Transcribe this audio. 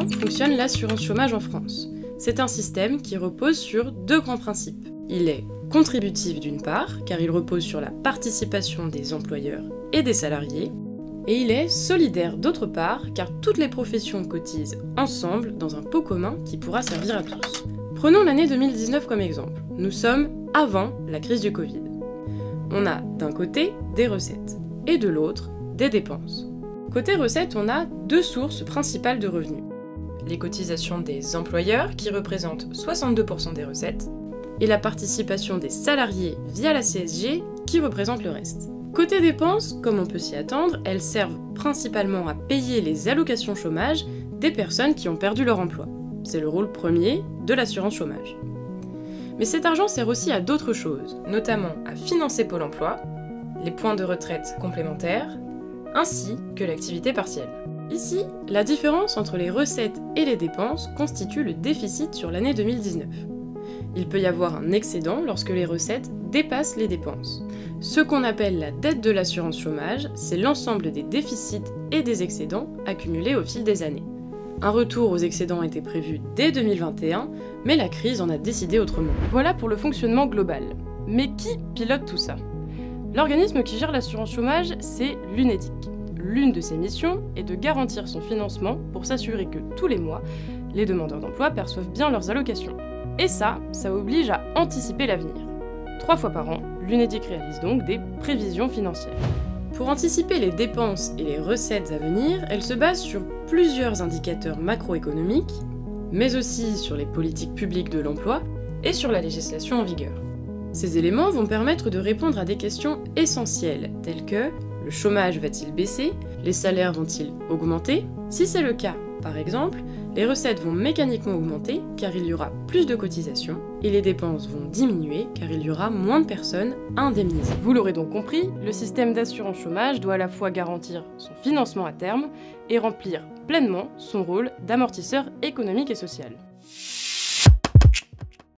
comment fonctionne l'assurance chômage en France. C'est un système qui repose sur deux grands principes. Il est contributif d'une part, car il repose sur la participation des employeurs et des salariés, et il est solidaire d'autre part, car toutes les professions cotisent ensemble dans un pot commun qui pourra servir à tous. Prenons l'année 2019 comme exemple. Nous sommes avant la crise du Covid. On a d'un côté des recettes, et de l'autre des dépenses. Côté recettes, on a deux sources principales de revenus. Les cotisations des employeurs, qui représentent 62% des recettes, et la participation des salariés via la CSG, qui représente le reste. Côté dépenses, comme on peut s'y attendre, elles servent principalement à payer les allocations chômage des personnes qui ont perdu leur emploi. C'est le rôle premier de l'assurance chômage. Mais cet argent sert aussi à d'autres choses, notamment à financer Pôle emploi, les points de retraite complémentaires, ainsi que l'activité partielle. Ici, la différence entre les recettes et les dépenses constitue le déficit sur l'année 2019. Il peut y avoir un excédent lorsque les recettes dépassent les dépenses. Ce qu'on appelle la dette de l'assurance chômage, c'est l'ensemble des déficits et des excédents accumulés au fil des années. Un retour aux excédents était prévu dès 2021, mais la crise en a décidé autrement. Voilà pour le fonctionnement global. Mais qui pilote tout ça ? L'organisme qui gère l'assurance chômage, c'est l'UNEDIC. L'une de ses missions est de garantir son financement pour s'assurer que tous les mois, les demandeurs d'emploi perçoivent bien leurs allocations. Et ça oblige à anticiper l'avenir. 3 fois par an, l'UNEDIC réalise donc des prévisions financières. Pour anticiper les dépenses et les recettes à venir, elle se base sur plusieurs indicateurs macroéconomiques, mais aussi sur les politiques publiques de l'emploi et sur la législation en vigueur. Ces éléments vont permettre de répondre à des questions essentielles, telles que le chômage va-t-il baisser? Les salaires vont-ils augmenter? Si c'est le cas, par exemple, les recettes vont mécaniquement augmenter car il y aura plus de cotisations et les dépenses vont diminuer car il y aura moins de personnes à indemniser. Vous l'aurez donc compris, le système d'assurance chômage doit à la fois garantir son financement à terme et remplir pleinement son rôle d'amortisseur économique et social.